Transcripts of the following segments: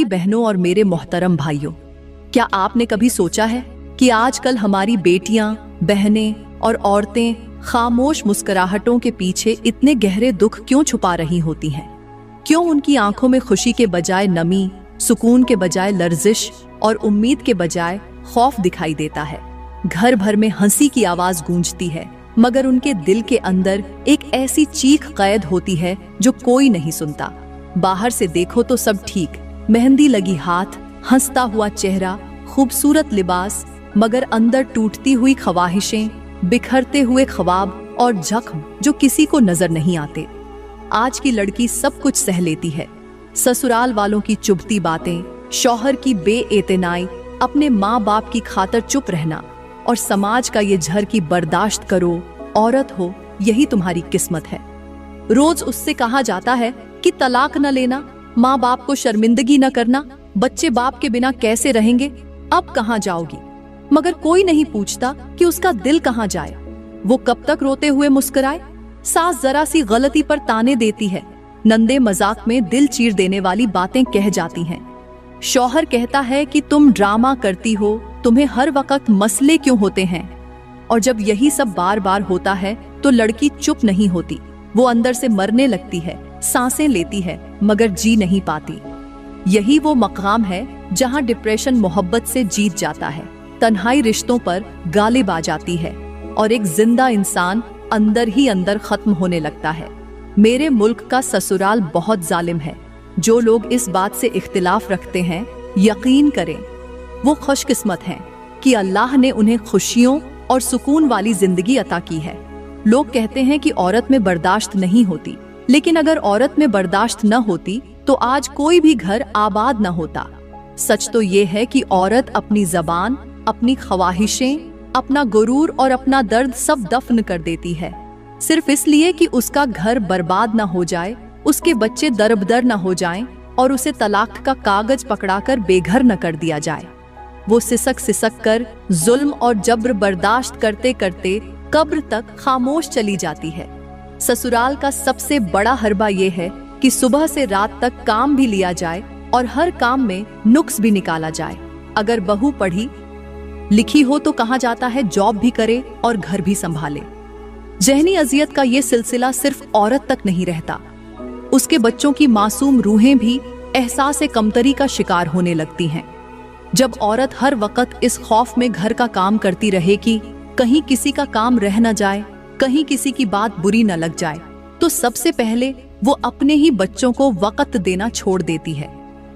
बहनों और मेरे मोहतरम भाइयों, क्या आपने कभी सोचा है कि आजकल हमारी बेटियां, बहनें और औरतें खामोश मुस्कुराहटों के पीछे इतने गहरे दुख क्यों छुपा रही होती हैं? क्यों उनकी आंखों में खुशी के बजाय नमी, सुकून के बजाय लर्जिश और उम्मीद के बजाय खौफ दिखाई देता है? घर भर में हंसी की आवाज गूंजती है, मगर उनके दिल के अंदर एक ऐसी चीख कैद होती है जो कोई नहीं सुनता। बाहर से देखो तो सब ठीक, मेहंदी लगी हाथ, हंसता हुआ चेहरा, खूबसूरत लिबास, मगर अंदर टूटती हुई ख्वाहिशें, बिखरते हुए ख्वाब और जख्म जो किसी को नजर नहीं आते। आज की लड़की सब कुछ सह लेती है, ससुराल वालों की चुभती बातें, शौहर की बेएतनाई, अपने माँ बाप की खातर चुप रहना और समाज का ये झर की बर्दाश्त करो, औरत हो यही तुम्हारी किस्मत है। रोज उससे कहा जाता है कि तलाक न लेना, माँ बाप को शर्मिंदगी न करना, बच्चे बाप के बिना कैसे रहेंगे, अब कहाँ जाओगी? मगर कोई नहीं पूछता कि उसका दिल कहाँ जाए, वो कब तक रोते हुए मुस्कुराए। सास जरा सी गलती पर ताने देती है, नंदे मजाक में दिल चीर देने वाली बातें कह जाती हैं। शौहर कहता है कि तुम ड्रामा करती हो, तुम्हें हर वक्त मसले क्यों होते हैं? और जब यही सब बार बार होता है तो लड़की चुप नहीं होती, वो अंदर से मरने लगती है, सांसें लेती है मगर जी नहीं पाती। यही वो मकाम है जहां डिप्रेशन मोहब्बत से जीत जाता है, तन्हाई रिश्तों पर गालिब आ जाती है और एक जिंदा इंसान अंदर ही अंदर खत्म होने लगता है। मेरे मुल्क का ससुराल बहुत जालिम है। जो लोग इस बात से इख्तिलाफ रखते हैं, यकीन करें वो खुशकिस्मत हैं कि अल्लाह ने उन्हें खुशियों और सुकून वाली जिंदगी अता की है। लोग कहते हैं कि औरत में बर्दाश्त नहीं होती, लेकिन अगर औरत में बर्दाश्त न होती तो आज कोई भी घर आबाद न होता। सच तो ये है कि औरत अपनी जबान, अपनी ख्वाहिशें, अपना गुरूर और अपना दर्द सब दफन कर देती है, सिर्फ इसलिए कि उसका घर बर्बाद न हो जाए, उसके बच्चे दरबदर न हो जाएं और उसे तलाक का कागज पकड़ाकर बेघर न कर दिया जाए। वो सिसक सिसक कर जुल्म और जब्र बर्दाश्त करते करते कब्र तक खामोश चली जाती है। ससुराल का सबसे बड़ा हरबा ये है कि सुबह से रात तक काम भी लिया जाए और हर काम में नुक्स भी निकाला जाए। अगर बहू पढ़ी लिखी हो तो कहा जाता है जॉब भी करे और घर भी संभाले। जहनी अजियत का ये सिलसिला सिर्फ औरत तक नहीं रहता, उसके बच्चों की मासूम रूहें भी एहसास कमतरी का शिकार होने लगती हैं। जब औरत हर वक्त इस खौफ में घर का काम करती रहे कि कहीं किसी का काम रह न जाए, कहीं किसी की बात बुरी न लग जाए, तो सबसे पहले वो अपने ही बच्चों को वक्त देना छोड़ देती है।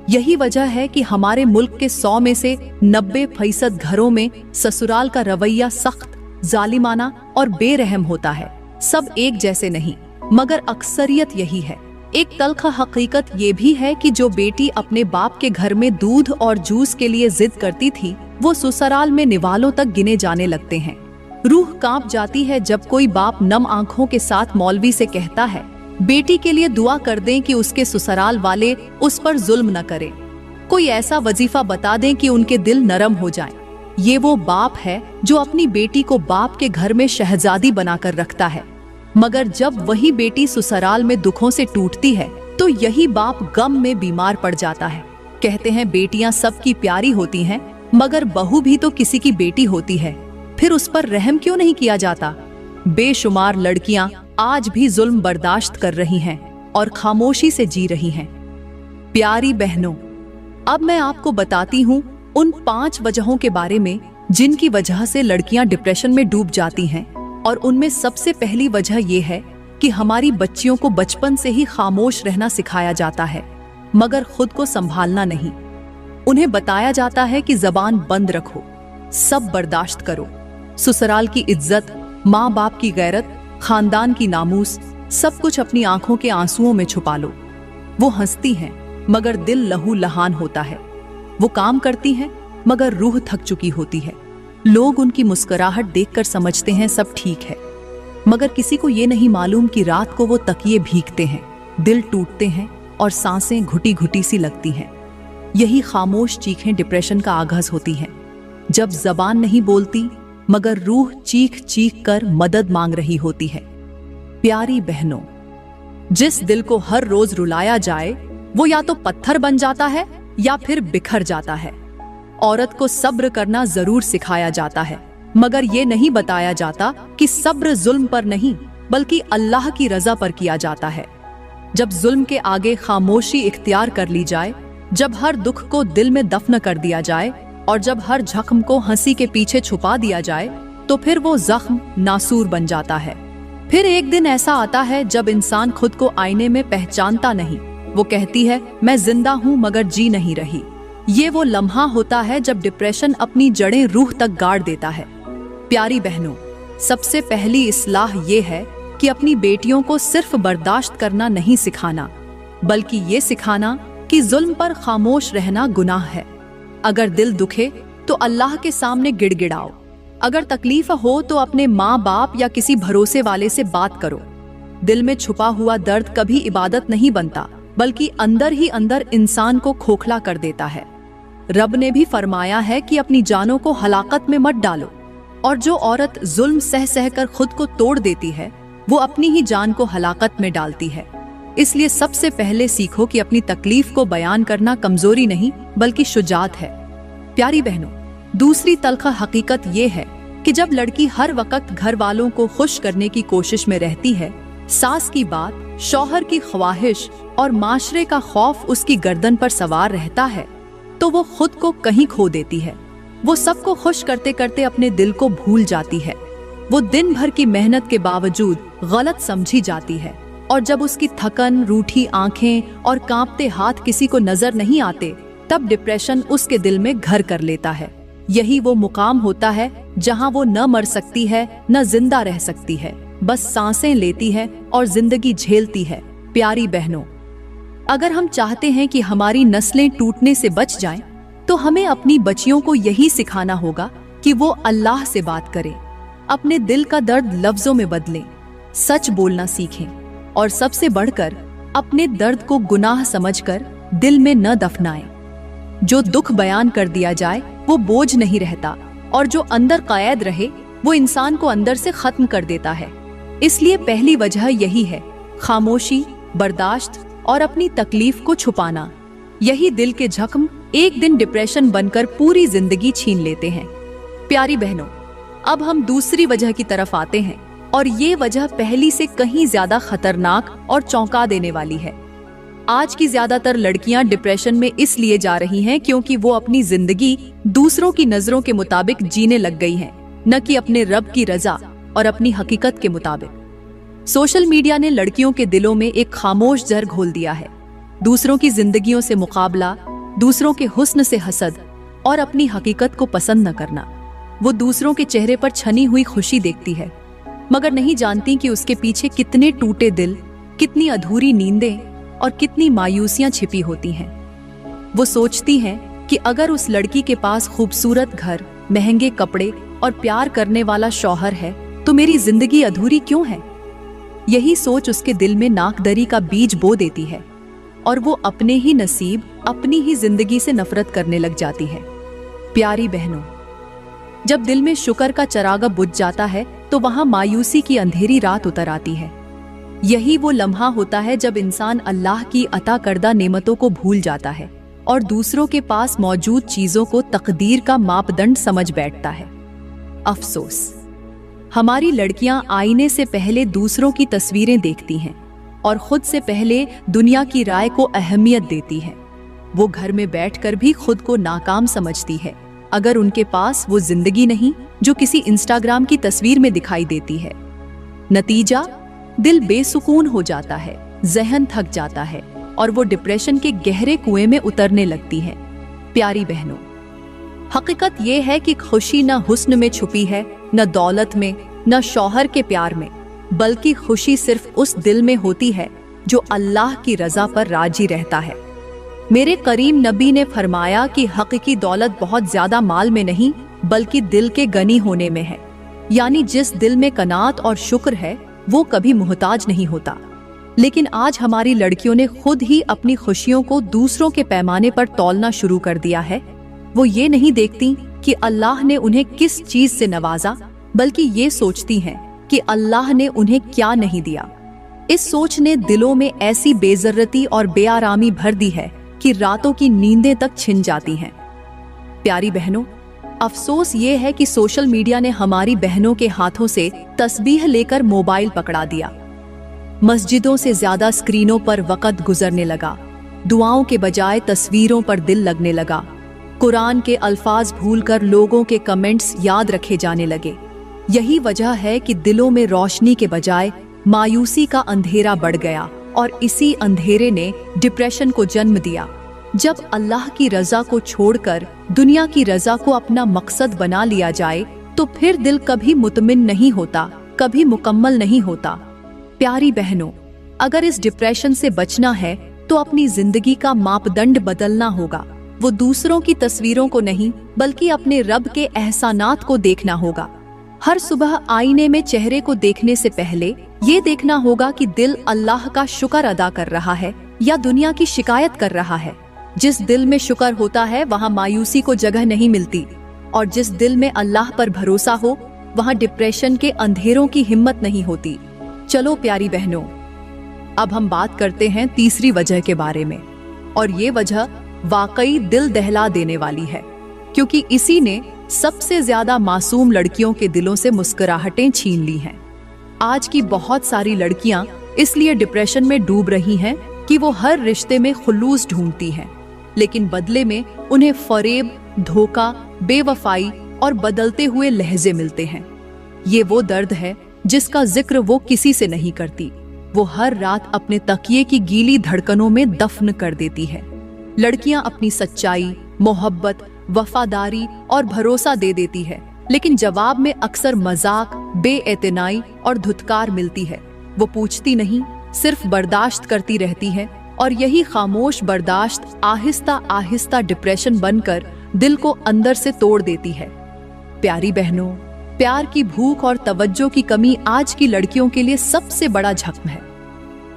यही वजह है कि हमारे मुल्क के 100 में से 90% घरों में ससुराल का रवैया सख्त, जालिमाना और बेरहम होता है। सब एक जैसे नहीं, मगर अक्सरियत यही है। एक तल्ख हकीकत ये भी है कि जो बेटी अपने बाप के घर में दूध और जूस के लिए जिद करती थी, वो ससुराल में निवालों तक गिने जाने लगते हैं। रूह कांप जाती है जब कोई बाप नम आंखों के साथ मौलवी से कहता है, बेटी के लिए दुआ कर दें कि उसके ससुराल वाले उस पर जुल्म न करें, कोई ऐसा वजीफा बता दें कि उनके दिल नरम हो जाएं। ये वो बाप है जो अपनी बेटी को बाप के घर में शहजादी बनाकर रखता है, मगर जब वही बेटी ससुराल में दुखों से टूटती है तो यही बाप गम में बीमार पड़ जाता है। कहते हैं बेटियां सबकी प्यारी होती हैं, मगर बहू भी तो किसी की बेटी होती है, फिर उस पर रहम क्यों नहीं किया जाता? बेशुमार लड़कियां आज भी जुल्म बर्दाश्त कर रही हैं और खामोशी से जी रही हैं। प्यारी बहनों, अब मैं आपको बताती हूँ उन 5 वजहों के बारे में जिनकी वजह से लड़कियां डिप्रेशन में डूब जाती हैं। और उनमें सबसे पहली वजह यह है कि हमारी बच्चियों को बचपन से ही खामोश रहना सिखाया जाता है, मगर खुद को संभालना नहीं। उन्हें बताया जाता है कि जबान बंद रखो, सब बर्दाश्त करो, ससुराल की इज्जत, माँ बाप की गैरत, खानदान की नामूस, सब कुछ अपनी आंखों के आंसुओं में छुपा लो। वो हंसती हैं मगर दिल लहू लहान होता है, वो काम करती हैं मगर रूह थक चुकी होती है। लोग उनकी मुस्कुराहट देखकर समझते हैं सब ठीक है, मगर किसी को ये नहीं मालूम कि रात को वो तकिए भीगते हैं, दिल टूटते हैं और सांसें घुटी घुटी सी लगती हैं। यही खामोश चीखें डिप्रेशन का आगाज होती हैं, जब जबान नहीं बोलती मगर रूह चीख चीख कर मदद मांग रही होती है। प्यारी बहनों, जिस दिल को हर रोज रुलाया जाए वो या तो पत्थर बन जाता है या फिर बिखर जाता है। औरत को सब्र करना जरूर सिखाया जाता है, मगर ये नहीं बताया जाता कि सब्र जुल्म पर नहीं बल्कि अल्लाह की रजा पर किया जाता है। जब जुल्म के आगे खामोशी इख्तियार कर ली जाए, जब हर दुख को दिल में दफन कर दिया जाए और जब हर जख्म को हंसी के पीछे छुपा दिया जाए, तो फिर वो जख्म नासूर बन जाता है। फिर एक दिन ऐसा आता है जब इंसान खुद को आईने में पहचानता नहीं। वो कहती है, मैं जिंदा हूँ मगर जी नहीं रही। ये वो लम्हा होता है जब डिप्रेशन अपनी जड़ें रूह तक गाड़ देता है। प्यारी बहनों, सबसे पहली इस्लाह ये है कि अपनी बेटियों को सिर्फ बर्दाश्त करना नहीं सिखाना, बल्कि ये सिखाना कि जुल्म पर खामोश रहना गुनाह है। अगर दिल दुखे तो अल्लाह के सामने गिड़गिड़ाओ। अगर तकलीफ हो तो अपने माँ बाप या किसी भरोसे वाले से बात करो। दिल में छुपा हुआ दर्द कभी इबादत नहीं बनता, बल्कि अंदर ही अंदर इंसान को खोखला कर देता है। रब ने भी फरमाया है कि अपनी जानों को हलाकत में मत डालो, और जो औरत जुल्म सह सह कर खुद को तोड़ देती है, वो अपनी ही जान को हलाकत में डालती है। इसलिए सबसे पहले सीखो कि अपनी तकलीफ को बयान करना कमजोरी नहीं बल्कि शुजात है। प्यारी बहनों, दूसरी तल्ख हकीकत ये है कि जब लड़की हर वक्त घर वालों को खुश करने की कोशिश में रहती है, सास की बात, शौहर की ख्वाहिश और माशरे का खौफ उसकी गर्दन पर सवार रहता है, तो वो खुद को कहीं खो देती है। वो सबको खुश करते करते अपने दिल को भूल जाती है। वो दिन भर की मेहनत के बावजूद गलत समझी जाती है, और जब उसकी थकन, रूठी आंखें और कांपते हाथ किसी को नजर नहीं आते, तब डिप्रेशन उसके दिल में घर कर लेता है। यही वो मुकाम होता है जहां वो न मर सकती है न जिंदा रह सकती है, बस सांसें लेती है और जिंदगी झेलती है। प्यारी बहनों, अगर हम चाहते हैं कि हमारी नस्लें टूटने से बच जाएं, तो हमें अपनी बच्चियों को यही सिखाना होगा कि वो अल्लाह से बात करें, अपने दिल का दर्द लफ्जों में बदलें, सच बोलना सीखें, और सबसे बढ़कर अपने दर्द को गुनाह समझकर दिल में न दफनाएं। जो दुख बयान कर दिया जाए वो बोझ नहीं रहता, और जो अंदर कैद रहे वो इंसान को अंदर से खत्म कर देता है। इसलिए पहली वजह यही है, खामोशी, बर्दाश्त और अपनी तकलीफ को छुपाना। यही दिल के जख्म एक दिन डिप्रेशन बनकर पूरी जिंदगी छीन लेते हैं। प्यारी बहनों, अब हम दूसरी वजह की तरफ आते हैं, और ये वजह पहली से कहीं ज्यादा खतरनाक और चौंका देने वाली है। आज की ज्यादातर लड़कियां डिप्रेशन में इसलिए जा रही हैं क्योंकि वो अपनी जिंदगी दूसरों की नजरों के मुताबिक जीने लग गई हैं, न कि अपने रब की रजा और अपनी हकीकत के मुताबिक। सोशल मीडिया ने लड़कियों के दिलों में एक खामोश जहर घोल दिया है। दूसरों की जिंदगियों से मुकाबला, दूसरों के हुस्न से हसद और अपनी हकीकत को पसंद न करना। वो दूसरों के चेहरे पर छनी हुई खुशी देखती है, मगर नहीं जानती कि उसके पीछे कितने टूटे दिल, कितनी अधूरी नींदें और कितनी मायूसियां छिपी होती हैं। वो सोचती हैं कि अगर उस लड़की के पास खूबसूरत घर, महंगे कपड़े और प्यार करने वाला शौहर है, तो मेरी जिंदगी अधूरी क्यों है? यही सोच उसके दिल में नाकदरी का बीज बो देती है, और वो अपने ही नसीब, अपनी ही जिंदगी से नफरत करने लग जाती है। प्यारी बहनों, जब दिल में शुक्र का चरागा बुझ जाता है, तो वहां मायूसी की अंधेरी रात उतर आती है। यही वो लम्हा होता है जब इंसान अल्लाह की अता करदा नेमतों को भूल जाता है और दूसरों के पास मौजूद चीजों को तकदीर का मापदंड समझ बैठता है। अफसोस, हमारी लड़कियां आईने से पहले दूसरों की तस्वीरें देखती हैं और खुद से पहले दुनिया की राय को अहमियत देती हैं। वो घर में बैठकर भी खुद को नाकाम समझती है अगर उनके पास वो जिंदगी नहीं जो किसी इंस्टाग्राम की तस्वीर में दिखाई देती है। नतीजा, दिल बेसुकून हो जाता है, जहन थक जाता है और वो डिप्रेशन के गहरे कुएं में उतरने लगती है। प्यारी बहनों, हकीकत ये है कि खुशी न हुस्न में छुपी है, न दौलत में, न शौहर के प्यार में, बल्कि खुशी सिर्फ उस दिल में होती है जो अल्लाह की रजा पर राजी रहता है। मेरे करीम नबी ने फरमाया कि हकीकी दौलत बहुत ज्यादा माल में नहीं बल्कि दिल के गनी होने में है। यानी जिस दिल में कनात और शुक्र है वो कभी मुहताज नहीं होता। लेकिन आज हमारी लड़कियों ने खुद ही अपनी खुशियों को दूसरों के पैमाने पर तौलना शुरू कर दिया है। वो ये नहीं देखती कि अल्लाह ने उन्हें किस चीज से नवाजा, बल्कि ये सोचती हैं कि अल्लाह ने उन्हें क्या नहीं दिया। इस सोच ने दिलों में ऐसी बेइज्जती और बेआरामी भर दी है कि रातों की नींदें तक छिन जाती हैं। प्यारी बहनों, अफसोस ये है कि सोशल मीडिया ने हमारी बहनों के हाथों से तस्बीह लेकर मोबाइल पकड़ा दिया। मस्जिदों से ज्यादा स्क्रीनों पर वक्त गुजरने लगा। दुआओं के बजाय तस्वीरों पर दिल लगने लगा। कुरान के अल्फाज भूलकर लोगों के कमेंट्स याद रखे जाने लगे। यही वजह है कि दिलों में रोशनी के बजाय मायूसी का अंधेरा बढ़ गया और इसी अंधेरे ने डिप्रेशन को जन्म दिया। जब अल्लाह की रजा को छोड़कर दुनिया की रजा को अपना मकसद बना लिया जाए तो फिर दिल कभी मुतमिन नहीं होता, कभी मुकम्मल नहीं होता। प्यारी बहनों, अगर इस डिप्रेशन से बचना है तो अपनी जिंदगी का मापदंड बदलना होगा। वो दूसरों की तस्वीरों को नहीं बल्कि अपने रब के एहसानात को देखना होगा। हर सुबह आईने में चेहरे को देखने से पहले ये देखना होगा कि दिल अल्लाह का शुक्र अदा कर रहा है या दुनिया की शिकायत कर रहा है। जिस दिल में शुक्र होता है वहाँ मायूसी को जगह नहीं मिलती, और जिस दिल में अल्लाह पर भरोसा हो वहाँ डिप्रेशन के अंधेरों की हिम्मत नहीं होती। चलो प्यारी बहनों, अब हम बात करते हैं तीसरी वजह के बारे में, और ये वजह वाकई दिल दहला देने वाली है, क्योंकि इसी ने सबसे ज्यादा मासूम लड़कियों के दिलों से मुस्कुराहटें छीन ली हैं। आज की बहुत सारी लड़कियां इसलिए डिप्रेशन में डूब रही हैं कि वो हर रिश्ते में खुलूस ढूंढती हैं, लेकिन बदले में उन्हें फरेब, धोखा, बेवफाई और बदलते हुए लहजे मिलते हैं। ये वो दर्द है जिसका जिक्र वो किसी से नहीं करती। वो हर रात अपने तकिए की गीली धड़कनों में दफन कर देती है। लड़कियां अपनी सच्चाई, मोहब्बत, वफादारी और भरोसा दे देती है, लेकिन जवाब में अक्सर मजाक, बेएतनाई और धुतकार मिलती है। वो पूछती नहीं, सिर्फ बर्दाश्त करती रहती है, और यही खामोश बर्दाश्त आहिस्ता आहिस्ता डिप्रेशन बनकर दिल को अंदर से तोड़ देती है। प्यारी बहनों, प्यार की भूख और तवज्जो की कमी आज की लड़कियों के लिए सबसे बड़ा जख्म है।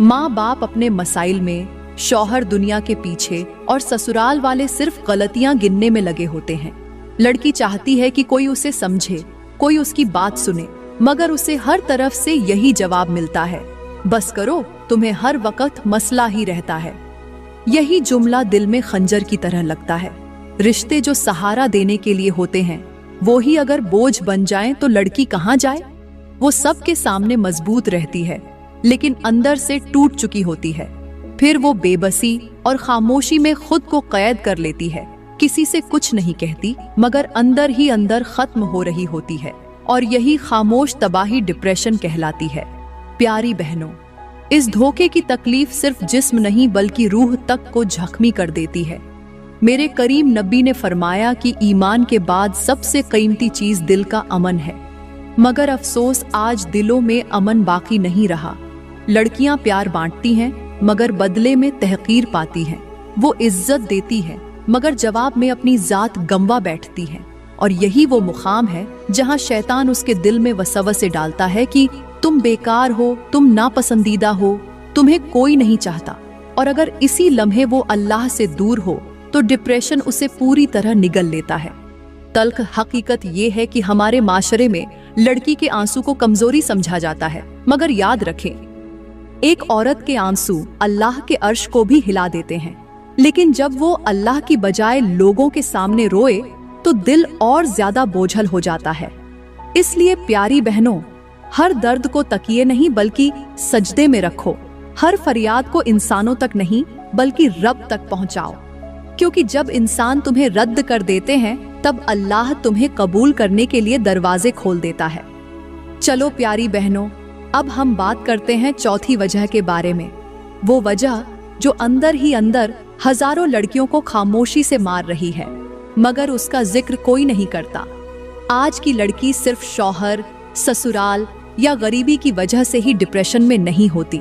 माँ बाप अपने मसाइल में, शौहर दुनिया के पीछे और ससुराल वाले सिर्फ गलतियां गिनने में लगे होते हैं। लड़की चाहती है कि कोई उसे समझे, कोई उसकी बात सुने, मगर उसे हर तरफ से यही जवाब मिलता है, बस करो, तुम्हें हर वक्त मसला ही रहता है। यही जुमला दिल में खंजर की तरह लगता है। रिश्ते जो सहारा देने के लिए होते हैं वो ही अगर बोझ बन जाएं तो लड़की कहाँ जाए। वो सबके सामने मजबूत रहती है, लेकिन अंदर से टूट चुकी होती है। फिर वो बेबसी और खामोशी में खुद को कैद कर लेती है। किसी से कुछ नहीं कहती, मगर अंदर ही अंदर खत्म हो रही होती है, और यही खामोश तबाही डिप्रेशन कहलाती है। प्यारी बहनों, इस धोखे की तकलीफ सिर्फ जिस्म नहीं बल्कि रूह तक को जख्मी कर देती है। मेरे करीम नबी ने फरमाया कि ईमान के बाद सबसे कीमती चीज दिल का अमन है, मगर अफसोस आज दिलों में अमन बाकी नहीं रहा। लड़कियां प्यार बांटती हैं मगर बदले में तहकीर पाती हैं। वो इज्जत देती है मगर जवाब में अपनी जात गंवा बैठती है, और यही वो मुकाम है जहां शैतान उसके दिल में वसवसे डालता है कि तुम बेकार हो, तुम नापसंदीदा हो, तुम्हें कोई नहीं चाहता। और अगर इसी लम्हे वो अल्लाह से दूर हो तो डिप्रेशन उसे पूरी तरह निगल लेता है। तल्ख हकीकत ये है कि हमारे माशरे में लड़की के आंसू को कमजोरी समझा जाता है, मगर याद रखें, एक औरत के आंसू अल्लाह के अर्श को भी हिला देते हैं। लेकिन जब वो अल्लाह की बजाय लोगों के सामने रोए तो दिल और ज्यादा बोझल हो जाता है। इसलिए प्यारी बहनों, हर दर्द को तकिए नहीं बल्कि सजदे में रखो। हर फरियाद को इंसानों तक नहीं बल्कि रब तक पहुंचाओ, क्योंकि जब इंसान तुम्हें रद्द कर देते हैं तब अल्लाह तुम्हें कबूल करने के लिए दरवाजे खोल देता है। चलो प्यारी बहनों, अब हम बात करते हैं चौथी वजह के बारे में। वो वजह जो अंदर ही अंदर हजारों लड़कियों को खामोशी से मार रही है, मगर उसका जिक्र कोई नहीं करता। आज की लड़की सिर्फ शौहर, ससुराल या गरीबी की वजह से ही डिप्रेशन में नहीं होती,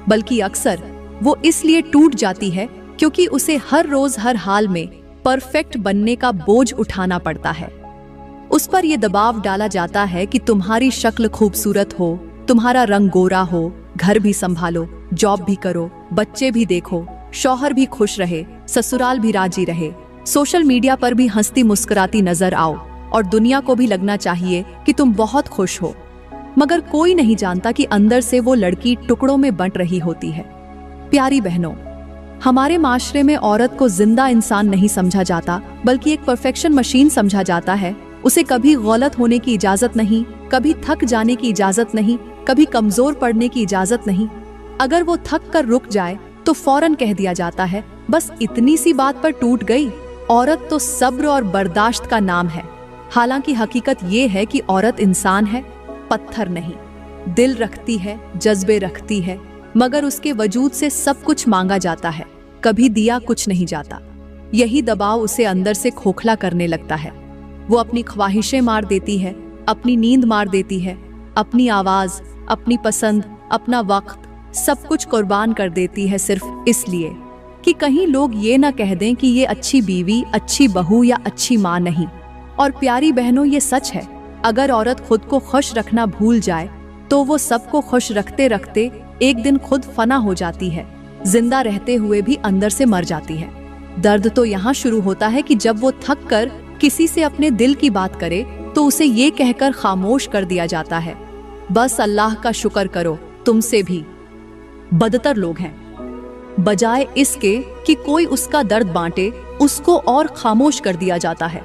बल्कि अक्सर वो इसलिए टूट जाती है क्योंकि उसे हर रोज हर हाल में परफेक्ट बनने का बोझ उठाना पड़ता है। उस पर यह दबाव डाला जाता है कि तुम्हारी शक्ल खूबसूरत हो, तुम्हारा रंग गोरा हो, घर भी संभालो, जॉब भी करो, बच्चे भी देखो, शौहर भी खुश रहे, ससुराल भी राजी रहे, सोशल मीडिया पर भी हंसती मुस्कुराती नजर आओ, और दुनिया को भी लगना चाहिए कि तुम बहुत खुश हो। मगर कोई नहीं जानता कि अंदर से वो लड़की टुकड़ों में बंट रही होती है। प्यारी बहनों, हमारे माशरे में औरत को जिंदा इंसान नहीं समझा जाता, बल्कि एक परफेक्शन मशीन समझा जाता है। उसे कभी गलत होने की इजाजत नहीं, कभी थक जाने की इजाजत नहीं, कभी कमजोर पड़ने की इजाजत नहीं। अगर वो थक कर रुक जाए तो फौरन कह दिया जाता है, बस इतनी सी बात पर टूट गई। औरत तो सब्र और बर्दाश्त का नाम है। हालांकि हकीकत ये है कि औरत इंसान है, पत्थर नहीं। दिल रखती है, जज्बे रखती है, मगर उसके वजूद से सब कुछ मांगा जाता है, कभी दिया कुछ नहीं जाता। यही दबाव उसे अंदर से खोखला करने लगता है। वो अपनी ख्वाहिशें मार देती है, अपनी नींद मार देती है, अपनी आवाज, अपनी पसंद, अपना वक्त, सब कुछ कुर्बान कर देती है, सिर्फ इसलिए कि कहीं लोग ये ना कह दें कि ये अच्छी बीवी, अच्छी बहू या अच्छी माँ नहीं। और प्यारी बहनों, ये सच है, अगर औरत खुद को खुश रखना भूल जाए तो वो सबको खुश रखते रखते एक दिन खुद फना हो जाती है, जिंदा रहते हुए भी अंदर से मर जाती है। दर्द तो यहाँ शुरू होता है कि जब वो थक कर किसी से अपने दिल की बात करे तो उसे ये कहकर खामोश कर दिया जाता है, बस अल्लाह का शुक्र करो, तुमसे भी बदतर लोग हैं। बजाय इसके कि कोई उसका दर्द बांटे, उसको और खामोश कर दिया जाता है।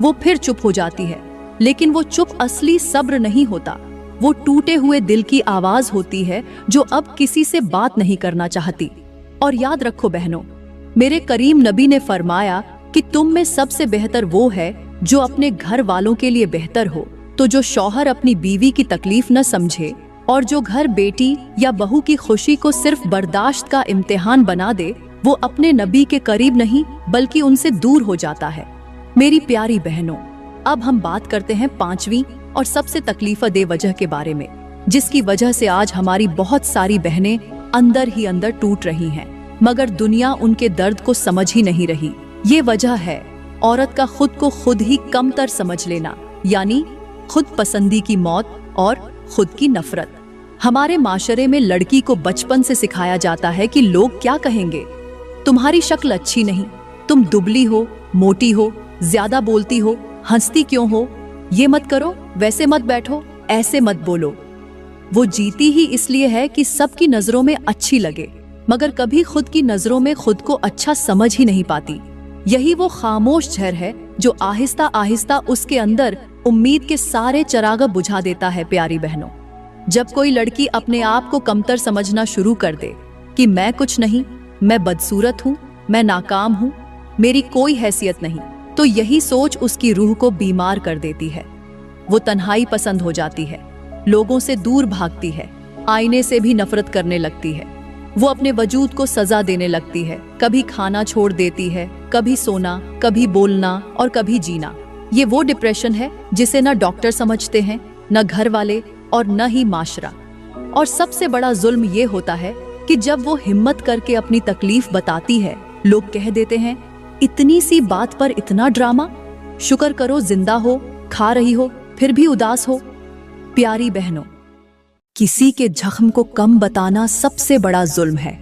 वो फिर चुप हो जाती है, लेकिन वो चुप असली सब्र नहीं होता। वो टूटे हुए दिल की आवाज होती है जो अब किसी से बात नहीं करना चाहती। और याद रखो बहनों, मेरे करीम नबी ने फरमाया कि तुम में सबसे बेहतर वो है जो अपने घर वालों के लिए बेहतर हो। तो जो शौहर अपनी बीवी की तकलीफ न समझे और जो घर बेटी या बहू की खुशी को सिर्फ बर्दाश्त का इम्तिहान बना दे, वो अपने नबी के करीब नहीं बल्कि उनसे दूर हो जाता है। मेरी प्यारी बहनों, अब हम बात करते हैं पांचवी और सबसे तकलीफदेह वजह के बारे में, जिसकी वजह से आज हमारी बहुत सारी बहनें अंदर ही अंदर टूट रही हैं, मगर दुनिया उनके दर्द को समझ ही नहीं रही। ये वजह है औरत का खुद को खुद ही कमतर समझ लेना, यानी खुद पसंदी की मौत और खुद की नफरत। हमारे माशरे में लड़की को बचपन से सिखाया जाता है कि लोग क्या कहेंगे, तुम्हारी शक्ल अच्छी नहीं, तुम दुबली हो, मोटी हो, ज्यादा बोलती हो, हंसती क्यों हो, ये मत करो, वैसे मत बैठो, ऐसे मत बोलो। वो जीती ही इसलिए है कि सबकी नजरों में अच्छी लगे, मगर कभी खुद की नजरों में खुद को अच्छा समझ ही नहीं पाती। यही वो खामोश जहर है जो आहिस्ता आहिस्ता उसके अंदर उम्मीद के सारे चिराग बुझा देता है। प्यारी बहनों, जब कोई लड़की अपने आप को कमतर समझना शुरू कर दे कि मैं कुछ नहीं, मैं बदसूरत हूँ, मैं नाकाम हूँ, मेरी कोई हैसियत नहीं, तो यही सोच उसकी रूह को बीमार कर देती है। वो तन्हाई पसंद हो जाती है, लोगों से दूर भागती है, आईने से भी नफरत करने लगती है। वो अपने वजूद को सजा देने लगती है, कभी खाना छोड़ देती है, कभी सोना, कभी बोलना और कभी जीना। ये वो डिप्रेशन है जिसे न डॉक्टर समझते हैं, न घर वाले और न ही माशरा। और सबसे बड़ा जुल्म ये होता है कि जब वो हिम्मत करके अपनी तकलीफ बताती है, लोग कह देते हैं, इतनी सी बात पर इतना ड्रामा, शुक्र करो जिंदा हो, खा रही हो, फिर भी उदास हो। प्यारी बहनों, किसी के जख्म को कम बताना सबसे बड़ा जुल्म है,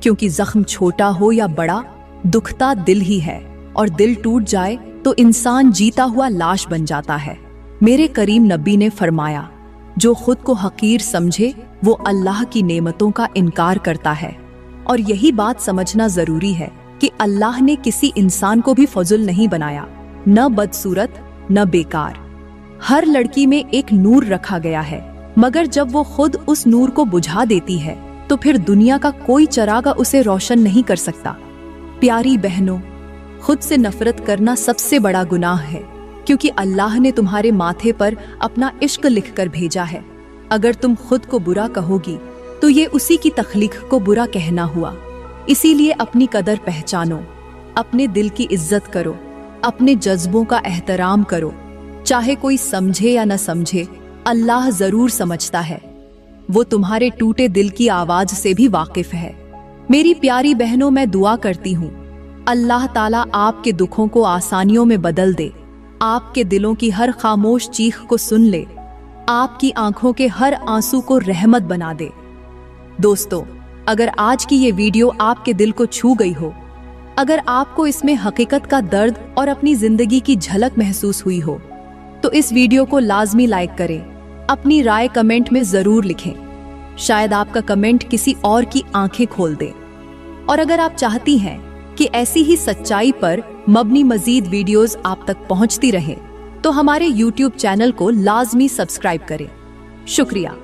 क्योंकि जख्म छोटा हो या बड़ा, दुखता दिल ही है, और दिल टूट जाए तो इंसान जीता हुआ लाश बन जाता है। मेरे करीम नबी ने फरमाया, जो खुद को हकीर समझे वो अल्लाह की नेमतों का इनकार करता है। और यही बात समझना जरूरी है कि अल्लाह ने किसी इंसान को भी फजुल नहीं बनाया, न बदसूरत न बेकार। हर लड़की में एक नूर रखा गया है, मगर जब वो खुद उस नूर को बुझा देती है तो फिर दुनिया का कोई चिराग उसे रोशन नहीं कर सकता। प्यारी बहनों, खुद से नफरत करना सबसे बड़ा गुनाह है, क्योंकि अल्लाह ने तुम्हारे माथे पर अपना इश्क लिखकर भेजा है। अगर तुम खुद को बुरा कहोगी तो ये उसी की तख्लीक को बुरा कहना हुआ। इसीलिए अपनी कदर पहचानो, अपने दिल की इज्जत करो, अपने जज्बों का एहतराम करो। चाहे कोई समझे या न समझे, अल्लाह जरूर समझता है। वो तुम्हारे टूटे दिल की आवाज से भी वाकिफ है। मेरी प्यारी बहनों, मैं दुआ करती हूँ, अल्लाह ताला आपके दुखों को आसानियों में बदल दे, आपके दिलों की हर खामोश चीख को सुन ले, आपकी आंखों के हर आंसू को रहमत बना दे। दोस्तों, अगर आज की ये वीडियो आपके दिल को छू गई हो, अगर आपको इसमें हकीकत का दर्द और अपनी जिंदगी की झलक महसूस हुई हो, तो इस वीडियो को लाजमी लाइक करें, अपनी राय कमेंट में जरूर लिखें। शायद आपका कमेंट किसी और की आंखें खोल दे। और अगर आप चाहती हैं कि ऐसी ही सच्चाई पर मबनी मजीद वीडियोस आप तक पहुंचती रहे तो हमारे YouTube चैनल को लाजमी सब्सक्राइब करें। शुक्रिया।